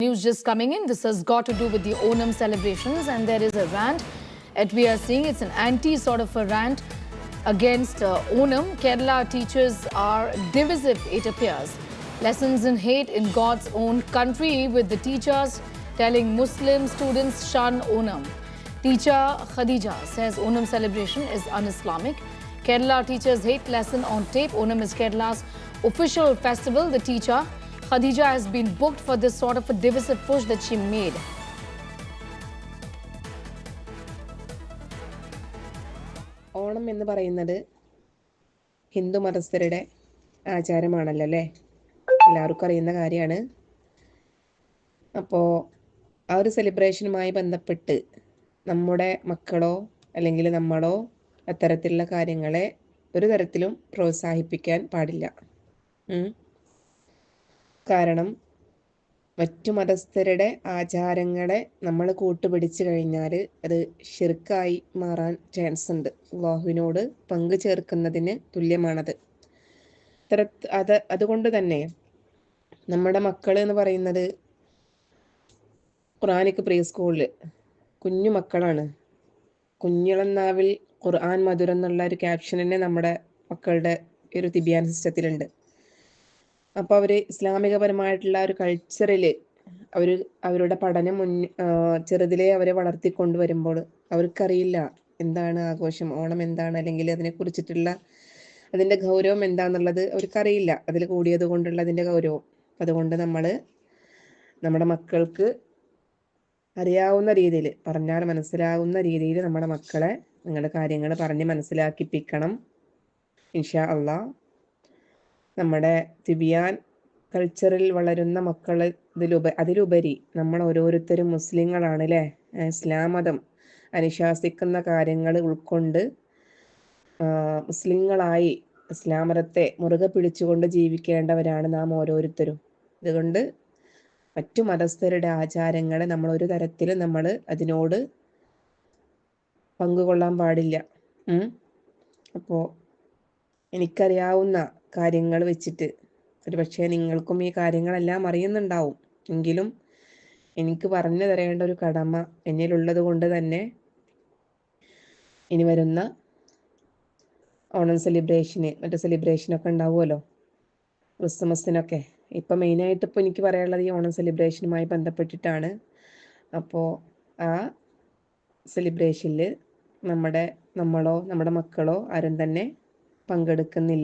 News just coming in. This has got to do with the Onam celebrations, and there is a rant that we are seeing. It's an anti sort of a rant against Onam. Kerala teachers are divisive, it appears. Lessons in hate in God's own country, with the teachers telling Muslim students shun Onam. Teacher Khadija says Onam celebration is un-Islamic. Kerala teachers hate lesson on tape. Onam is Kerala's official festival. The teacher Khadija has been booked for this sort of a divisive push that she made. Onam എന്ന് പറയുന്നത് ഹിന്ദു മതസ്ഥരുടെ ആചാരമാണല്ലോ അല്ലേ? എല്ലാവർക്കും അറിയുന്ന കാര്യമാണ്. അപ്പോൾ ആ ഒരു സെലിബ്രേഷനുമായി ബന്ധപ്പെട്ട് നമ്മുടെ മക്കളോ അല്ലെങ്കിൽ നമ്മളോ അത്തരത്തിലുള്ള കാര്യങ്ങളെ ഒരു തരത്തിലും പ്രോത്സാഹിപ്പിക്കാൻ പാടില്ല. കാരണം മറ്റു മതസ്ഥരുടെ ആചാരങ്ങളെ നമ്മൾ കൂട്ടുപിടിച്ചു കഴിഞ്ഞാൽ അത് ഷിർക്കായി മാറാൻ ചാൻസ് ഉണ്ട്. അല്ലാഹുവിനോട് പങ്കു ചേർക്കുന്നതിന് തുല്യമാണത്. അതുകൊണ്ട് തന്നെ നമ്മുടെ മക്കൾ എന്ന് പറയുന്നത് ഖുർആനിക് പ്രീ സ്കൂളിൽ കുഞ്ഞു മക്കളാണ്. കുഞ്ഞിളന്നാവിൽ ഖുർആൻ മധുരം എന്നുള്ള ഒരു ക്യാപ്ഷൻ തന്നെ നമ്മുടെ മക്കളുടെ ഒരു തിബിയാൻ സിസ്റ്റത്തിലുണ്ട്. അപ്പോൾ അവർ ഇസ്ലാമികപരമായിട്ടുള്ള ഒരു കൾച്ചറിൽ അവരുടെ പഠനം ചെറുതിലേ അവരെ വളർത്തിക്കൊണ്ടുവരുമ്പോൾ അവർക്കറിയില്ല എന്താണ് ആഘോഷം, ഓണം എന്താണ്, അല്ലെങ്കിൽ അതിനെക്കുറിച്ചിട്ടുള്ള അതിൻ്റെ ഗൗരവം എന്താണെന്നുള്ളത് അവർക്കറിയില്ല. അതിൽ കൂടിയത് കൊണ്ടുള്ള അതിൻ്റെ ഗൗരവം. അതുകൊണ്ട് നമ്മൾ നമ്മുടെ മക്കൾക്ക് അറിയാവുന്ന രീതിയിൽ, പറഞ്ഞാൽ മനസ്സിലാവുന്ന രീതിയിൽ നമ്മുടെ മക്കളെ നിങ്ങളുടെ കാര്യങ്ങൾ പറഞ്ഞ് മനസ്സിലാക്കിപ്പിക്കണം. ഇൻഷാ അള്ളാഹ് നമ്മുടെ തിബിയാൻ കൾച്ചറിൽ വളരുന്ന മക്കൾ അതിലുപരി നമ്മൾ ഓരോരുത്തരും മുസ്ലിങ്ങളാണ് അല്ലേ? ഇസ്ലാം മതം അനുശാസിക്കുന്ന കാര്യങ്ങൾ ഉൾക്കൊണ്ട് മുസ്ലിങ്ങളായി ഇസ്ലാം മതത്തെ മുറുകെ പിടിച്ചുകൊണ്ട് ജീവിക്കേണ്ടവരാണ് നാം ഓരോരുത്തരും. അതുകൊണ്ട് മറ്റു മതസ്ഥരുടെ ആചാരങ്ങളെ നമ്മൾ ഒരു തരത്തിലും നമ്മൾ അതിനോട് പങ്കുകൊള്ളാൻ പാടില്ല. അപ്പോൾ എനിക്കറിയാവുന്ന കാര്യങ്ങൾ വെച്ചിട്ട് ഒരു പക്ഷേ നിങ്ങൾക്കും ഈ കാര്യങ്ങളെല്ലാം അറിയുന്നുണ്ടാവും. എങ്കിലും എനിക്ക് പറഞ്ഞു തരേണ്ട ഒരു കടമ എന്നിലുള്ളത് കൊണ്ട് തന്നെ ഇനി വരുന്ന ഓണം സെലിബ്രേഷന്, മറ്റു സെലിബ്രേഷനൊക്കെ ഉണ്ടാവുമല്ലോ, ക്രിസ്മസിനൊക്കെ. ഇപ്പം മെയിനായിട്ട് ഇപ്പോൾ എനിക്ക് പറയാനുള്ളത് ഈ ഓണം സെലിബ്രേഷനുമായി ബന്ധപ്പെട്ടിട്ടാണ്. അപ്പോൾ ആ സെലിബ്രേഷനിൽ നമ്മളോ നമ്മുടെ മക്കളോ ആരും തന്നെ പങ്കെടുക്കുന്നില്ല.